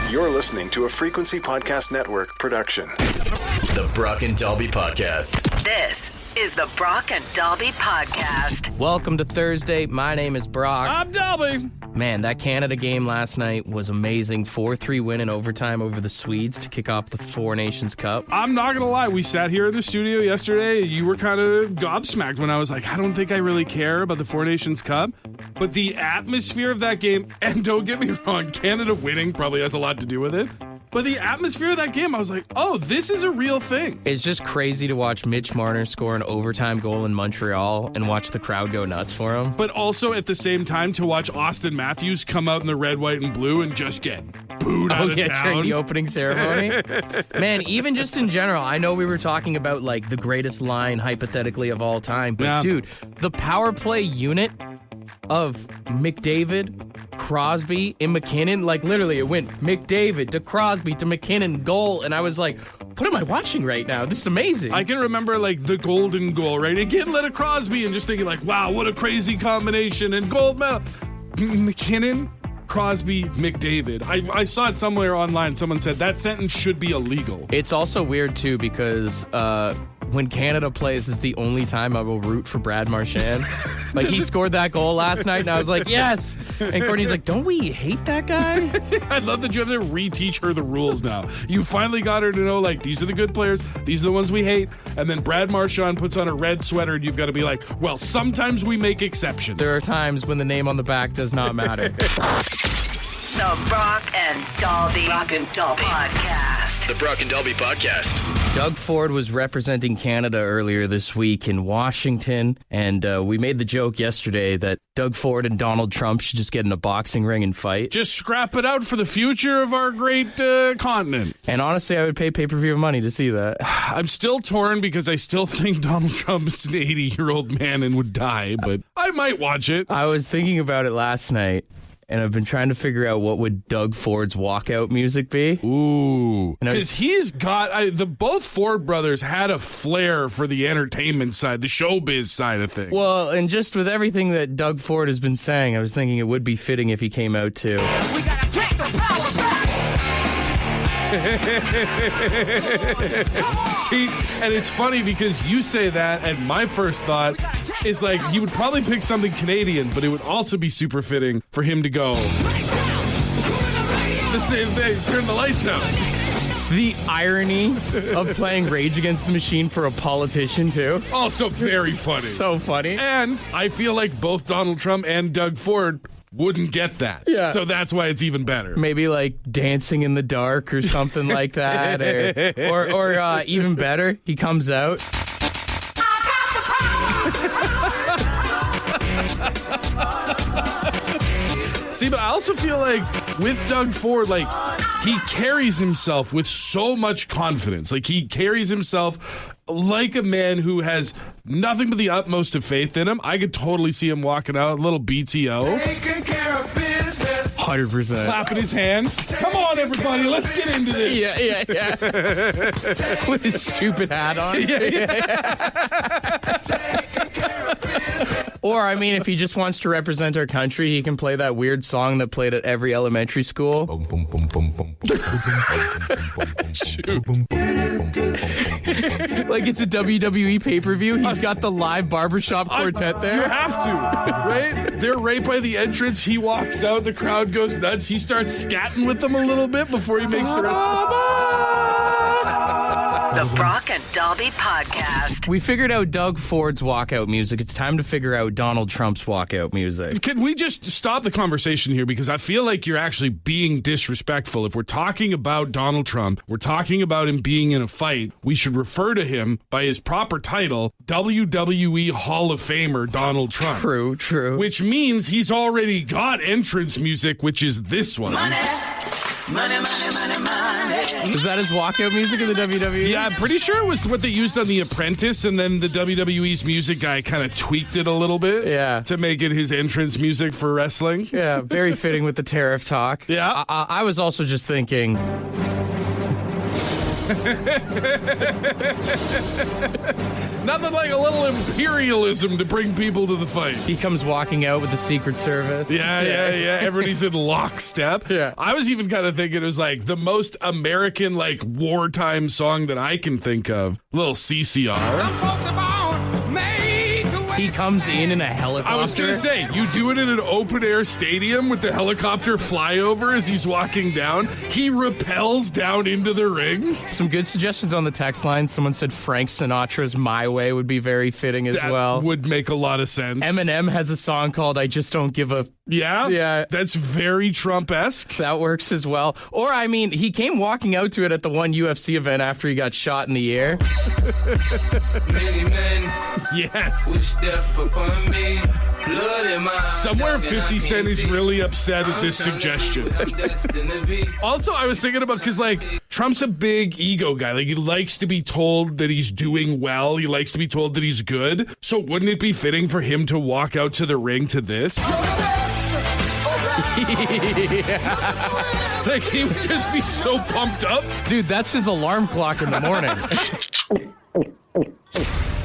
You're listening to a Frequency Podcast Network production. The Brock and Dalby Podcast. This is the Brock and Dalby Podcast. Welcome to Thursday. My name is Brock. I'm Dalby. Man, that Canada game last night was amazing. 4-3 win in overtime over the Swedes to kick off the Four Nations Cup. I'm not going to lie. We sat here in the studio yesterday. You were kind of gobsmacked when I was like, I don't think I really care about the Four Nations Cup. But the atmosphere of that game, and don't get me wrong, Canada winning probably has a lot to do with it. But the atmosphere of that game, I was like, oh, this is a real thing. It's just crazy to watch Mitch Marner score an overtime goal in Montreal and watch the crowd go nuts for him. But also at the same time to watch Austin Matthews come out in the red, white, and blue and just get booed out of town. During the opening ceremony. Man, even just in general, I know we were talking about like the greatest line hypothetically of all time, but dude, the power play unit of McDavid, Crosby, and McKinnon, like literally it went McDavid to Crosby to McKinnon goal, and I was like, what am I watching right now? This is amazing. I can remember like the golden goal, right? Again, let it Crosby, and just thinking like, wow, what a crazy combination, and gold medal. McKinnon, Crosby, McDavid. I saw it somewhere online. Someone said that sentence should be illegal. It's also weird too because when Canada plays is the only time I will root for Brad Marchand. Like he scored that goal last night and I was like, yes. And Courtney's like, don't we hate that guy? I love that you have to reteach her the rules now. You finally got her to know like these are the good players, these are the ones we hate. And then Brad Marchand puts on a red sweater and you've got to be like, well, sometimes we make exceptions. There are times when the name on the back does not matter. The Brock and Dalby Podcast. The Brock and Dalby Podcast. Doug Ford was representing Canada earlier this week in Washington, and we made the joke yesterday that Doug Ford and Donald Trump should just get in a boxing ring and fight. Just scrap it out for the future of our great continent. And honestly, I would pay pay-per-view money to see that. I'm still torn because I still think Donald Trump is an 80-year-old man and would die, but I might watch it. I was thinking about it last night. And I've been trying to figure out what would Doug Ford's walkout music be. Ooh, because he's got both Ford brothers had a flair for the entertainment side, the showbiz side of things. Well, and just with everything that Doug Ford has been saying, I was thinking it would be fitting if he came out too. We gotta take the power back. See, and it's funny because you say that, and my first thought is like he would probably pick something Canadian, but it would also be super fitting for him to go the same thing, turn the lights out. The irony of playing Rage Against the Machine for a politician, too. Also very funny. So funny. And I feel like both Donald Trump and Doug Ford wouldn't get that. Yeah. So that's why it's even better. Maybe like Dancing in the Dark or something like that. Or even better, he comes out. See, but I also feel like with Doug Ford, like he carries himself with so much confidence. Like he carries himself like a man who has nothing but the utmost of faith in him. I could totally see him walking out, a little BTO. Taking care of business. 100%. Clapping his hands. Come on, everybody, let's get into this. Yeah. With his stupid hat on. Or, I mean, if he just wants to represent our country, he can play that weird song that played at every elementary school. Like it's a WWE pay-per-view. He's got the live barbershop quartet there. You have to, right? They're right by the entrance. He walks out. The crowd goes nuts. He starts scatting with them a little bit before he makes the rest of The Brock and Dalby Podcast. We figured out Doug Ford's walkout music. It's time to figure out Donald Trump's walkout music. Can we just stop the conversation here? Because I feel like you're actually being disrespectful. If we're talking about Donald Trump, we're talking about him being in a fight, we should refer to him by his proper title, WWE Hall of Famer Donald Trump. True. Which means he's already got entrance music, which is this one. Money. Is that his walkout music in the WWE? Yeah, I'm pretty sure it was what they used on The Apprentice, and then the WWE's music guy kind of tweaked it a little bit to make it his entrance music for wrestling. Yeah, very fitting with the tariff talk. Yeah. I was also just thinking, Nothing like a little imperialism to bring people to the fight. He comes walking out with the Secret Service. Yeah. Everybody's in lockstep. Yeah. I was even kind of thinking it was like the most American, like, wartime song that I can think of. Little CCR. He comes in a helicopter. I was going to say, you do it in an open-air stadium with the helicopter flyover as he's walking down. He rappels down into the ring. Some good suggestions on the text line. Someone said Frank Sinatra's My Way would be very fitting as well. That would make a lot of sense. Eminem has a song called I Just Don't Give a... Yeah? That's very Trump-esque. That works as well. Or, I mean, he came walking out to it at the one UFC event after he got shot in the ear. Many men Yes. wish death upon me. Blood in my eyes, Somewhere and I 50 can't Cent is see. really upset at I'm this trying to be suggestion. what I'm destined to be. Also, I was thinking about, because, like, Trump's a big ego guy. Like, he likes to be told that he's doing well. He likes to be told that he's good. So wouldn't it be fitting for him to walk out to the ring to this? Like, he would just be so pumped up. Dude, that's his alarm clock in the morning.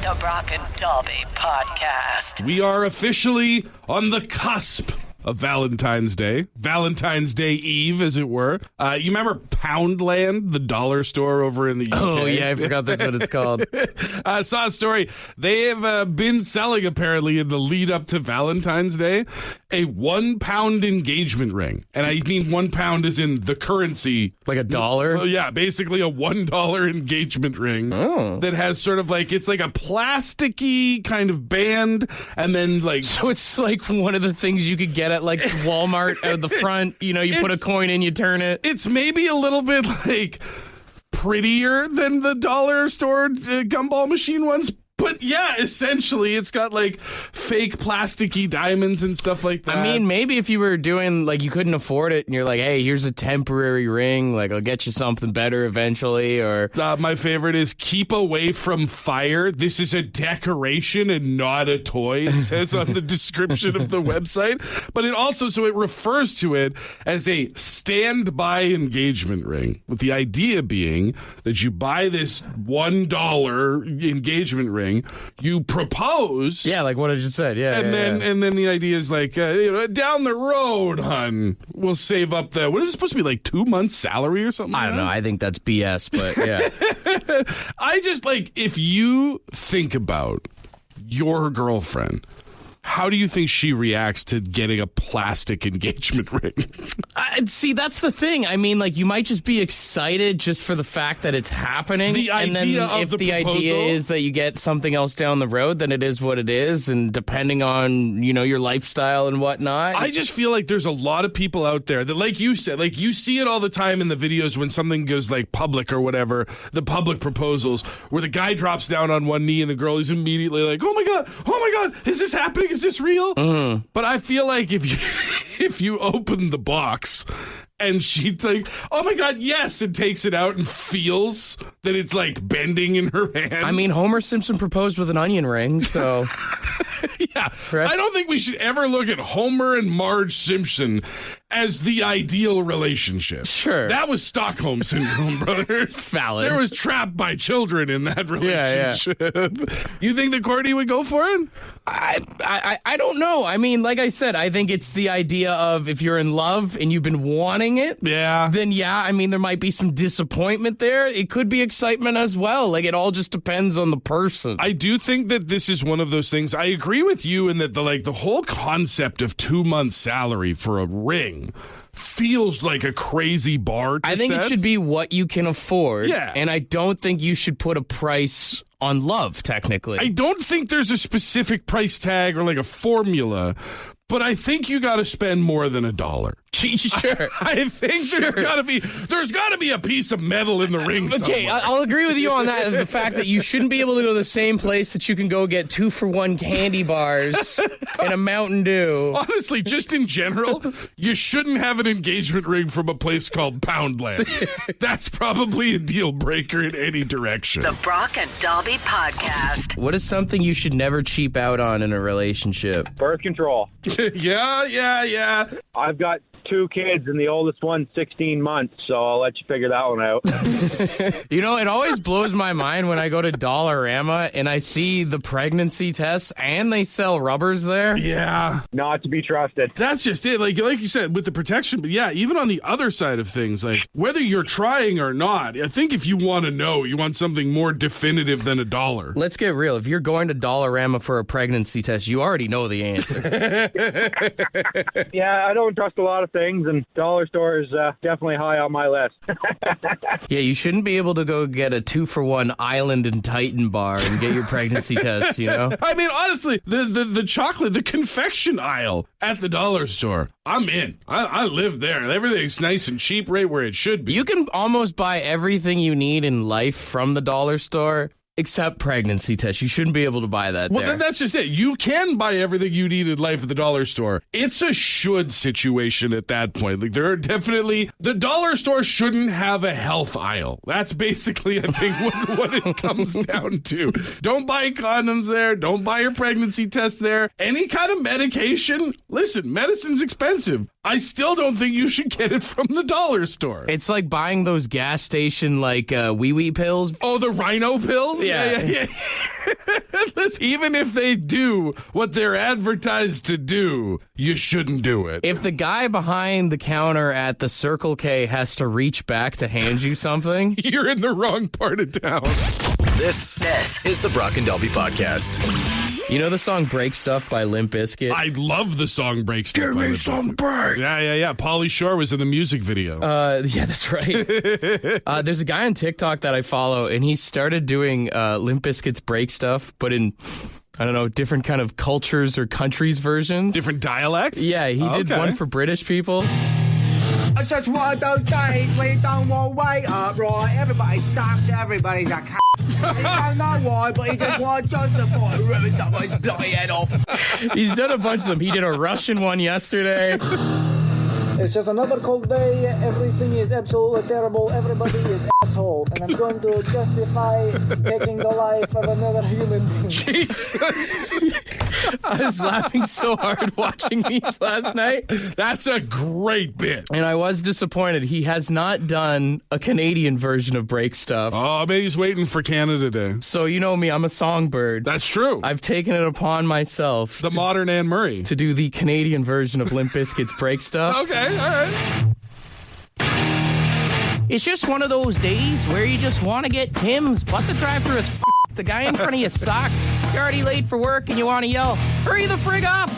The Brock and Dalby Podcast. We are officially on the cusp of Valentine's Day. Valentine's Day Eve, as it were. You remember Poundland, the dollar store over in the UK? Oh, yeah, I forgot that's what it's called. I saw a story. They have been selling, apparently, in the lead up to Valentine's Day, a £1 engagement ring. And I mean £1 is in the currency. Like a dollar? Oh, yeah, basically a $1 engagement ring that has sort of like, it's like a plasticky kind of band, and then like... So it's like one of the things you could get at like Walmart out the front. You know, you put a coin in, you turn it. It's maybe a little bit like prettier than the dollar store gumball machine ones. But yeah, essentially, it's got like fake plasticky diamonds and stuff like that. I mean, maybe if you were doing like you couldn't afford it and you're like, hey, here's a temporary ring, like I'll get you something better eventually. Or my favorite is keep away from fire. This is a decoration and not a toy, it says on the description of the website. But it also, so it refers to it as a standby engagement ring, with the idea being that you buy this $1 engagement ring, you propose. yeah, like what I just said. Yeah. And then the idea is like, down the road, hun, we'll save up the, what is it supposed to be, like 2 months salary or something? I don't know. I think that's BS, but yeah. I just like, if you think about your girlfriend, how do you think she reacts to getting a plastic engagement ring? See, that's the thing. I mean, like, you might just be excited just for the fact that it's happening. The and then idea of if the the proposal? idea is that you get something else down the road, then it is what it is. And depending on, you know, your lifestyle and whatnot. I just feel like there's a lot of people out there that, like you said, like you see it all the time in the videos when something goes like public or whatever, the public proposals, where the guy drops down on one knee and the girl is immediately like, oh my God, is this happening? Is this real? But I feel like if you open the box and she's like, oh my God, yes, and takes it out and feels that it's like bending in her hand. I mean, Homer Simpson proposed with an onion ring, so... Yeah, Correct? I don't think we should ever look at Homer and Marge Simpson as the ideal relationship. Sure. That was Stockholm Syndrome, brother. Valid. There was trapped by children in that Yeah. relationship. You think that Courtney would go for it? I don't know. I mean, like I said, I think it's the idea of if you're in love and you've been wanting it, Yeah. then yeah, I mean, there might be some disappointment there. It could be excitement as well. Like, it all just depends on the person. I do think that this is one of those things. I agree with you in that the whole concept of 2 months salary for a ring feels like a crazy bar to I think it set. should be what you can afford. Yeah. And I don't think you should put a price on love, technically. I don't think there's a specific price tag or like a formula, but I think you got to spend more than $1. Sure. I think there's got to be a piece of metal in the ring. Okay, somewhere. I'll agree with you on that. The fact that you shouldn't be able to go to the same place that you can go get 2-for-1 candy bars and a Mountain Dew. Honestly, just in general, you shouldn't have an engagement ring from a place called Poundland. That's probably a deal breaker in any direction. The Brock and Dalby Podcast. What is something you should never cheap out on in a relationship? Birth control. Yeah. I've got 2 kids, and the oldest one's 16 months, so I'll let you figure that one out. You know, it always blows my mind when I go to Dollarama and I see the pregnancy tests and they sell rubbers there. Yeah. Not to be trusted. That's just it. Like you said, with the protection. But yeah, even on the other side of things, like whether you're trying or not, I think if you want to know, you want something more definitive than $1. Let's get real. If you're going to Dollarama for a pregnancy test, you already know the answer. Yeah, I don't trust a lot of things, and dollar store is definitely high on my list. Yeah, you shouldn't be able to go get a 2-for-1 Island and Titan bar and get your pregnancy test, you know? I mean, honestly, the chocolate, the confection aisle at the dollar store, I'm in. I live there. Everything's nice and cheap, right where it should be. You can almost buy everything you need in life from the dollar store. Except pregnancy tests. You shouldn't be able to buy that there. Well, that's just it. You can buy everything you need in life at the dollar store. It's a should situation at that point. Like, there are definitely... The dollar store shouldn't have a health aisle. That's basically, I think, what it comes down to. Don't buy condoms there. Don't buy your pregnancy test there. Any kind of medication. Listen, medicine's expensive. I still don't think you should get it from the dollar store. It's like buying those gas station, like, wee-wee pills. Oh, the rhino pills? Yeah. Listen, even if they do what they're advertised to do, you shouldn't do it. If the guy behind the counter at the Circle K has to reach back to hand you something, you're in the wrong part of town. This is the Brock and Dalby Podcast. You know the song Break Stuff by Limp Bizkit? I love the song Break Stuff. Give me some break. Yeah. Pauly Shore was in the music video. Yeah, that's right. There's a guy on TikTok that I follow, and he started doing Limp Bizkit's Break Stuff, but in, I don't know, different kind of cultures or countries versions. Different dialects? Yeah, he did one for British people. It's just one of those days where you don't want to wait up, right? Everybody sucks, everybody's a c***. You don't know why, but he just wants justify ripping someone's bloody head off. He's done a bunch of them. He did a Russian one yesterday. It's just another cold day. Everything is absolutely terrible. Everybody is asshole. And I'm going to justify taking the life of another human being. Jesus. I was laughing so hard watching these last night. That's a great bit. And I was disappointed. He has not done a Canadian version of Break Stuff. Oh, maybe he's waiting for Canada Day. So you know me, I'm a songbird. That's true. I've taken it upon myself. The modern Anne Murray. To do the Canadian version of Limp Bizkit's Break Stuff. Okay, all right. It's just one of those days where you just want to get Tim's, but the drive-thru is the guy in front of you sucks. You're already late for work and you want to yell, hurry the frig up!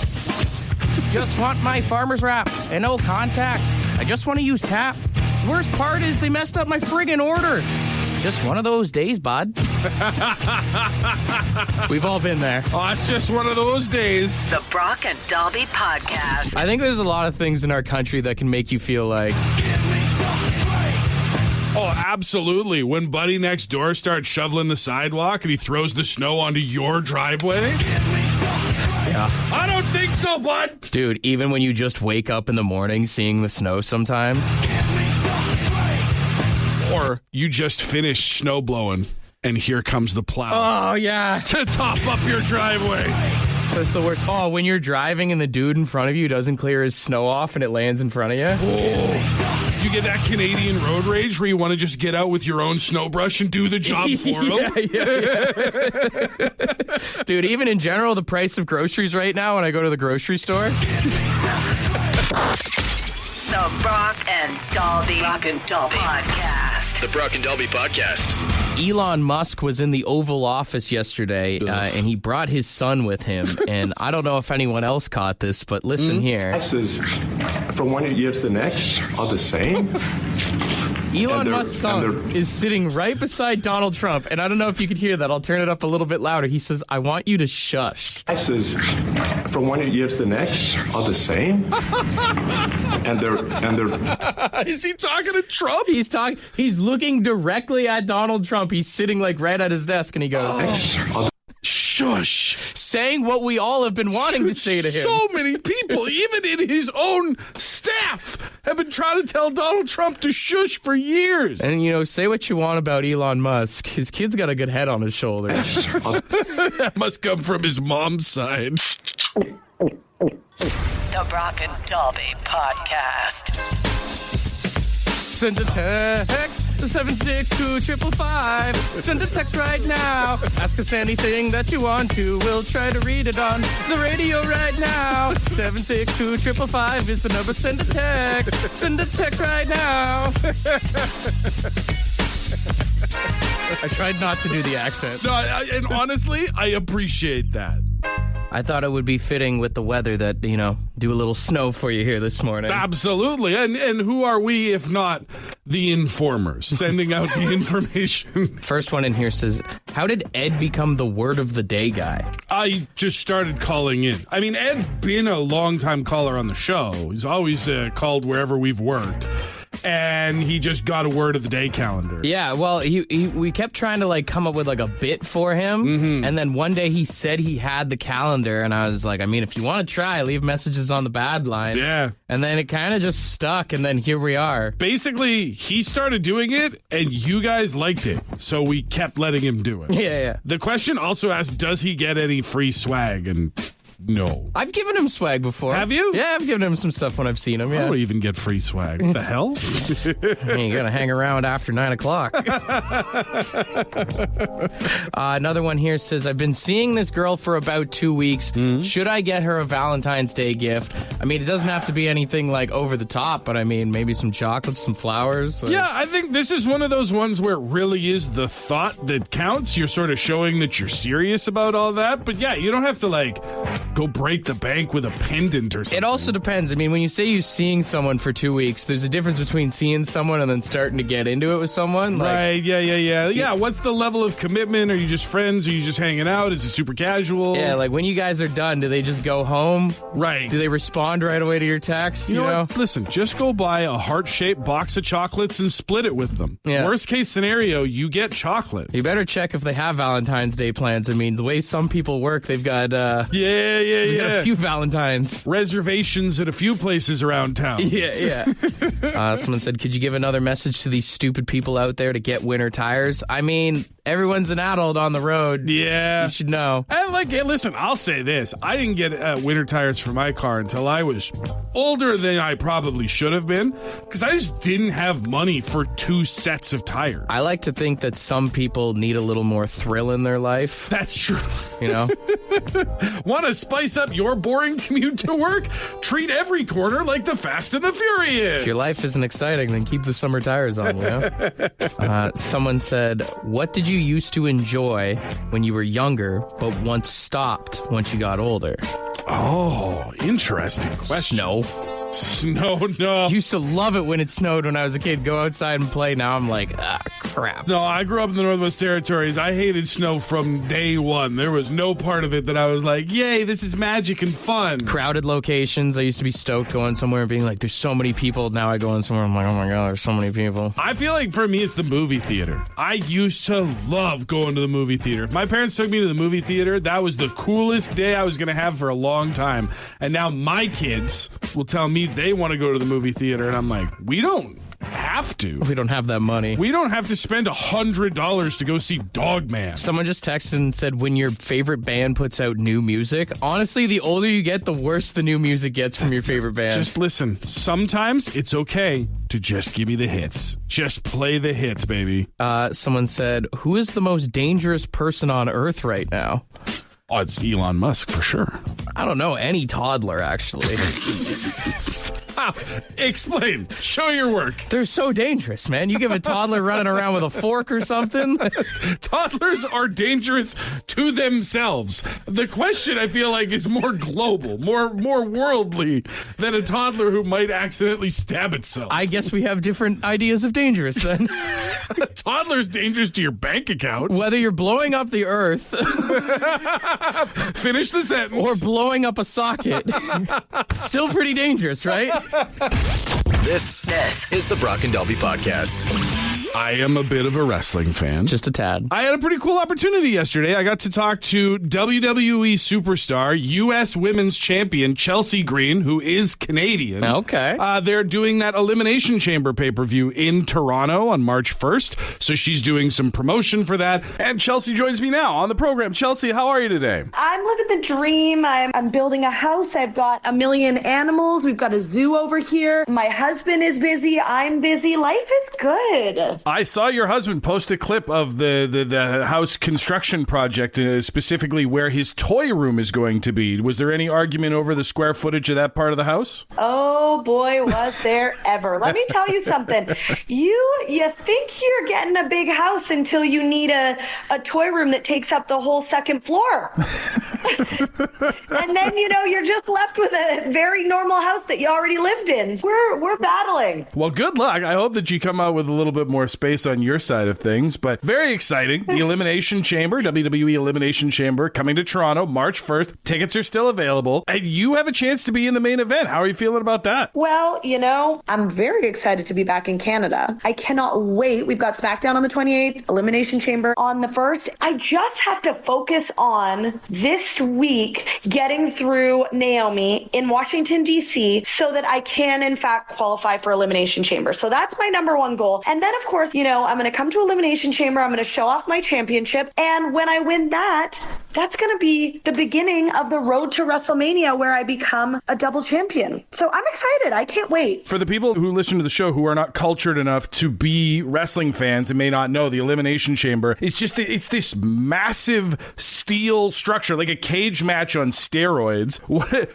Just want my farmer's wrap and no contact. I just want to use tap. Worst part is they messed up my friggin' order. Just one of those days, bud. We've all been there. Oh, it's just one of those days. The Brock and Dalby Podcast. I think there's a lot of things in our country that can make you feel like... Oh, absolutely. When Buddy next door starts shoveling the sidewalk and he throws the snow onto your driveway. Yeah. I don't think so, bud. Dude, even when you just wake up in the morning seeing the snow sometimes. Or you just finished snow blowing and here comes the plow. Oh, yeah. To top up your driveway. That's the worst. Oh, when you're driving and the dude in front of you doesn't clear his snow off and it lands in front of you. Oh. You get that Canadian road rage where you want to just get out with your own snow brush and do the job for them. Yeah. Dude, even in general, the price of groceries right now when I go to the grocery store. The Brock and Dalby Podcast. The Brock and Dalby Podcast. Elon Musk was in the Oval Office yesterday, and he brought his son with him. And I don't know if anyone else caught this, but listen here. Prices from one year to the next are the same. Elon Musk's son is sitting right beside Donald Trump, and I don't know if you could hear that. I'll turn it up a little bit louder. He says, "I want you to shush." Prices from one year to the next are the same. and they're Is he talking to Trump? He's looking directly at Donald Trump. He's sitting like right at his desk, and he goes, shush. Saying what we all have been wanting to say to him. So many people, even in his own staff, have been trying to tell Donald Trump to shush for years. And, you know, say what you want about Elon Musk. His kid's got a good head on his shoulders. That must come from his mom's side. The The Brock and Dalby Podcast. Send a text to 762-555. Send a text right now. Ask us anything that you want to. We'll try to read it on the radio right now. 762-555 is the number. Send a text. Send a text right now. I tried not to do the accent. No, and honestly, I appreciate that. I thought it would be fitting with the weather that, do a little snow for you here this morning. Absolutely. And who are we if not the informers sending out the information? First one in here says, how did Ed become the word of the day guy? I just started calling in. I mean, Ed's been a long-time caller on the show. He's always called wherever we've worked. And he just got a word of the day calendar. Yeah, well, we kept trying to come up with a bit for him, and then one day he said he had the calendar, and I was like, if you want to try, leave messages on the bad line. Yeah. And then it kind of just stuck, and then here we are. Basically, he started doing it, and you guys liked it, so we kept letting him do it. Yeah. The question also asked, does he get any free swag? And no. I've given him swag before. Have you? Yeah, I've given him some stuff when I've seen him, yeah. I don't even get free swag. What the hell? You gotta hang around after 9 o'clock. Another one here says, I've been seeing this girl for about 2 weeks. Should I get her a Valentine's Day gift? It doesn't have to be anything over the top, but maybe some chocolates, some flowers. Yeah, I think this is one of those ones where it really is the thought that counts. You're sort of showing that you're serious about all that. But yeah, you don't have to go break the bank with a pendant or something. It also depends. When you say you're seeing someone for 2 weeks, there's a difference between seeing someone and then starting to get into it with someone. Right, yeah. Yeah, what's the level of commitment? Are you just friends? Are you just hanging out? Is it super casual? Yeah, when you guys are done, do they just go home? Right. Do they respond right away to your text? You know what? Listen, just go buy a heart-shaped box of chocolates and split it with them. Yeah. Worst case scenario, you get chocolate. You better check if they have Valentine's Day plans. The way some people work, they've got... Yeah. A few Valentines. Reservations at a few places around town. Yeah. Someone said, could you give another message to these stupid people out there to get winter tires? Everyone's an adult on the road. Yeah. You should know. And listen, I'll say this. I didn't get winter tires for my car until I was older than I probably should have been, because I just didn't have money for 2 sets of tires. I like to think that some people need a little more thrill in their life. That's true. Want to spice up your boring commute to work? Treat every corner like the Fast and the Furious. If your life isn't exciting, then keep the summer tires on, Someone said, what did you used to enjoy when you were younger, but once stopped once you got older? Oh, interesting question. Snow, no. Used to love it when it snowed when I was a kid. Go outside and play. Now I'm like, crap. No, I grew up in the Northwest Territories. I hated snow from day one. There was no part of it that I was like, yay, this is magic and fun. Crowded locations. I used to be stoked going somewhere and being like, there's so many people. Now I go in somewhere, I'm like, oh my God, there's so many people. I feel like for me, it's the movie theater. I used to love going to the movie theater. If my parents took me to the movie theater, that was the coolest day I was going to have for a long time. And now my kids will tell me they want to go to the movie theater, and I'm like, we don't have to. We don't have that money. We don't have to spend $100 to go see Dogman. Someone just texted and said, when your favorite band puts out new music, honestly, the older you get, the worse the new music gets from your favorite band. Just listen. Sometimes it's okay to just give me the hits. Just play the hits, baby. Someone said, who is the most dangerous person on Earth right now? Oh, it's Elon Musk for sure. I don't know any toddler, actually. Explain. Show your work. They're so dangerous, man. You give a toddler running around with a fork or something. Toddlers are dangerous to themselves. The question, I feel like, is more global, more worldly than a toddler who might accidentally stab itself. I guess we have different ideas of dangerous, then. Toddler's dangerous to your bank account. Whether you're blowing up the Earth... Finish the sentence. Or blowing up a socket. Still pretty dangerous, right? This is the Brock and Dalby Podcast. I am a bit of a wrestling fan. Just a tad. I had a pretty cool opportunity yesterday. I got to talk to WWE Superstar, U.S. Women's Champion Chelsea Green, who is Canadian. Okay. They're doing that Elimination Chamber pay-per-view in Toronto on March 1st, so she's doing some promotion for that. And Chelsea joins me now on the program. Chelsea, how are you today? I'm living the dream. I'm building a house. I've got a million animals. We've got a zoo over here. My husband is busy. I'm busy. Life is good. I saw your husband post a clip of the house construction project, specifically where his toy room is going to be. Was there any argument over the square footage of that part of the house? Oh boy, was there ever. Let me tell you something. You think you're getting a big house until you need a toy room that takes up the whole second floor. And then, you're just left with a very normal house that you already lived in. We're battling. Well, good luck. I hope that you come out with a little bit more space on your side of things, but very exciting. The Elimination Chamber, WWE Elimination Chamber, coming to Toronto March 1st. Tickets are still available, and you have a chance to be in the main event. How are you feeling about that? Well, I'm very excited to be back in Canada. I cannot wait. We've got SmackDown on the 28th, Elimination Chamber on the 1st. I just have to focus on this week getting through Naomi in Washington, D.C. so that I can, in fact, qualify for Elimination Chamber. So that's my number one goal. And then, of course, I'm going to come to Elimination Chamber. I'm going to show off my championship. And when I win that's going to be the beginning of the road to WrestleMania where I become a double champion. So I'm excited. I can't wait. For the people who listen to the show who are not cultured enough to be wrestling fans and may not know, the Elimination Chamber, it's this massive steel structure, like a cage match on steroids.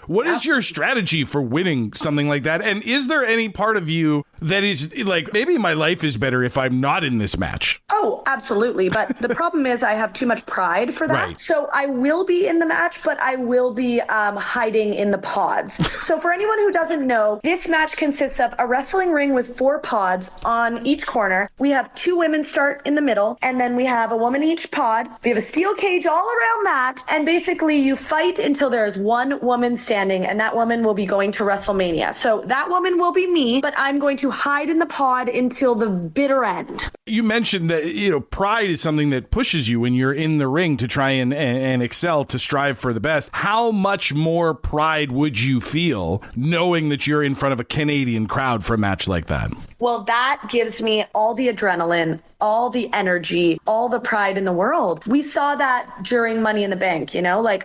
What is your strategy for winning something like that? And is there any part of you that is like, maybe my life is better if I'm not in this match? Oh, absolutely. But the problem is I have too much pride for that. Right. So I will be in the match, but I will be hiding in the pods. So for anyone who doesn't know, this match consists of a wrestling ring with 4 pods on each corner. We have 2 women start in the middle, and then we have a woman each pod. We have a steel cage all around that, and basically you fight until there's 1 woman standing, and that woman will be going to WrestleMania. So that woman will be me, but I'm going to hide in the pod until the bitter end. You mentioned that, pride is something that pushes you when you're in the ring to try and excel, to strive for the best. How much more pride would you feel knowing that you're in front of a Canadian crowd for a match like that? Well, that gives me all the adrenaline, all the energy, all the pride in the world. We saw that during Money in the Bank,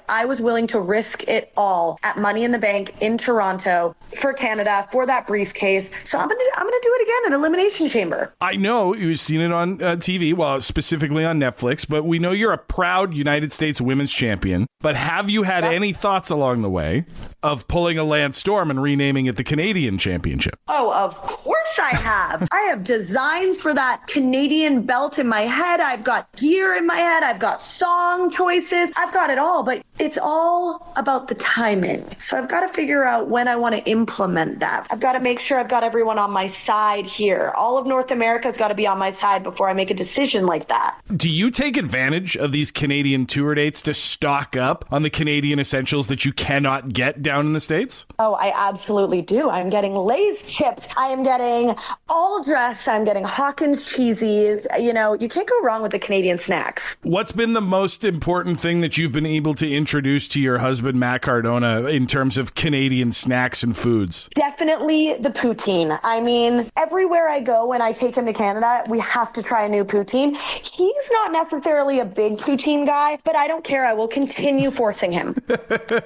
I was willing to risk it all at Money in the Bank in Toronto for Canada, for that briefcase. So I'm gonna do it again at Elimination Chamber. I know you've seen it on TV, well, specifically on Netflix, but we know you're a proud United States Women's Champion. But have you had any thoughts along the way of pulling a Lance Storm and renaming it the Canadian Championship? Oh, of course I have. I have designs for that Canadian belt in my head. I've got gear in my head. I've got song choices. I've got it all, but it's all about the timing. So I've got to figure out when I want to implement that. I've got to make sure I've got everyone on my side here. All of North America's got to be on my side before I make a decision like that. Do you take advantage of these Canadian tour dates to stock up on the Canadian essentials that you cannot get down in the States? Oh, I absolutely do. I'm getting Lay's chips. I am getting all dress. I'm getting Hawkins cheesies. You can't go wrong with the Canadian snacks. What's been the most important thing that you've been able to introduce to your husband, Matt Cardona, in terms of Canadian snacks and foods? Definitely the poutine. I mean, everywhere I go when I take him to Canada, we have to try a new poutine. He's not necessarily a big poutine guy, but I don't care. I will continue forcing him.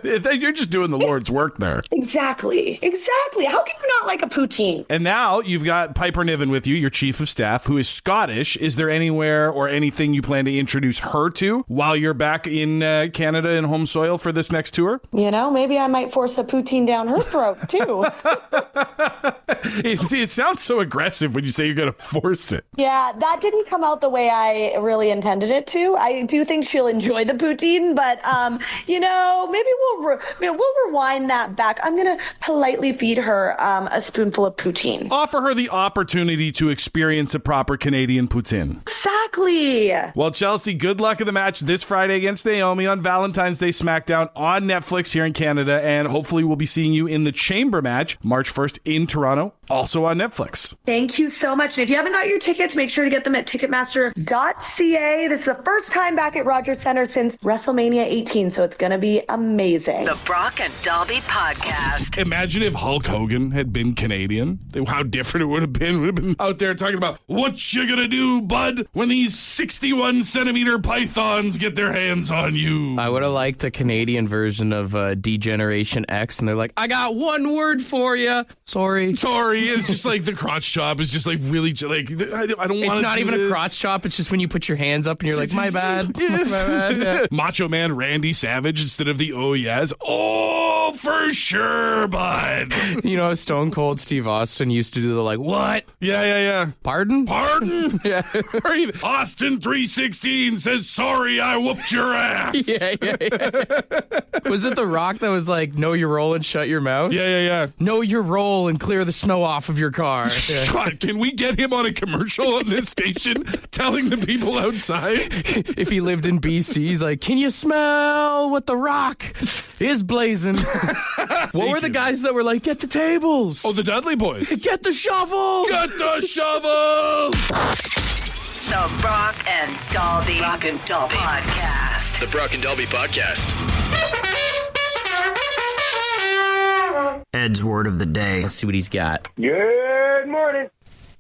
You're just doing the Lord's work there. Exactly. How can you not like a poutine? And now you've got Piper Niven with you, your chief of staff, who is Scottish. Is there anywhere or anything you plan to introduce her to while you're back in Canada and home soil for this next tour? Maybe I might force a poutine down her throat, too. See, it sounds so aggressive when you say you're going to force it. Yeah, that didn't come out the way I really intended it to. I do think she'll enjoy the poutine, but, maybe we'll rewind that back. I'm going to politely feed her a spoonful of poutine. Offer her the opportunity to experience a proper Canadian poutine. Exactly. Well, Chelsea, good luck in the match this Friday against Naomi on Valentine's Day SmackDown on Netflix here in Canada, and hopefully we'll be seeing you in the Chamber match March 1st in Toronto also on Netflix. Thank you so much. And if you haven't got your tickets, make sure to get them at Ticketmaster.ca. This is the first time back at Rogers Center since WrestleMania 18, so it's going to be amazing. The Brock and Dalby Podcast. Imagine if Hulk Hogan had been Canadian. How different it would have been. Would have been out there talking about, what you gonna do, bud, when these 61-centimeter pythons get their hands on you? I would have liked the Canadian version of Degeneration X, and they're like, I got one word for you. Sorry. It's just like the crotch chop is just like really, like, I don't want to. It's not even a crotch chop. It's just when you put your hands up and you're like, my bad. Yes. My bad. Yeah. Macho Man Randy Savage instead of the oh yes. Oh, for sure, bud. You know, Stone Cold Steve Austin used to do the like, what? Yeah. Pardon? Yeah. Or even Austin 316 says, sorry, I whooped your ass. Yeah. Was it The Rock that was like, know your role and shut your mouth? Yeah. Know your role and clear the snow off of your car. Yeah. God, can we get him on a commercial on this station telling the people outside? If he lived in BC, he's like, can you smell what The Rock is blazing? What were the guys that were like, get the tables? Oh, the Dudley Boys. Get the shovels. Get the shovels. The Brock and Dalby Podcast. The Brock and Dalby Podcast. Ed's word of the day. Let's see what he's got. Good morning.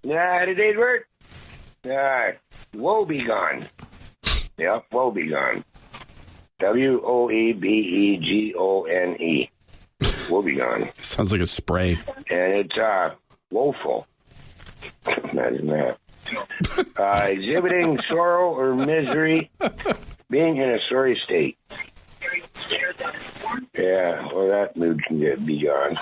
Today's word. Woe be gone. Yep, woe be gone. WOEBEGONE. Woe be gone. Sounds like a spray. And it's woeful. Imagine that. Exhibiting sorrow or misery, being in a sorry state. Yeah, well, that mood can be gone.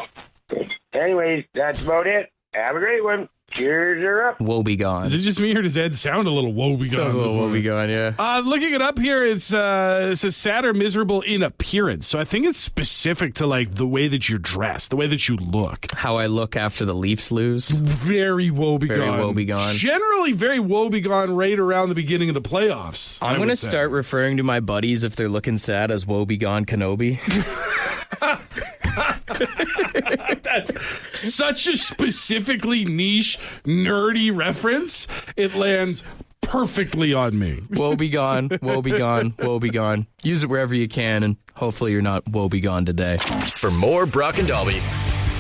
Anyways, that's about it. Have a great one. Cheers are up. Woe be gone. Is it just me or does Ed sound a little woe be gone? Sounds a little woe be gone, yeah. Looking it up here, it says sad or miserable in appearance. So I think it's specific to like the way that you're dressed, the way that you look. How I look after the Leafs lose. Very woe be gone. Very woe be gone. Generally very woe be gone right around the beginning of the playoffs. I'm going to start referring to my buddies if they're looking sad as woe be gone Kenobi. That's such a specifically niche, nerdy reference. It lands perfectly on me. Woe be gone, woe be gone, woe be gone. Use it wherever you can, and hopefully you're not woe be gone today. For more Brock and Dalby,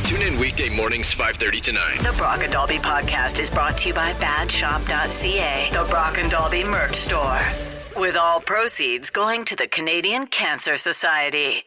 tune in weekday mornings 5:30 to 9. The Brock and Dalby Podcast is brought to you by BadShop.ca, the Brock and Dalby merch store, with all proceeds going to the Canadian Cancer Society.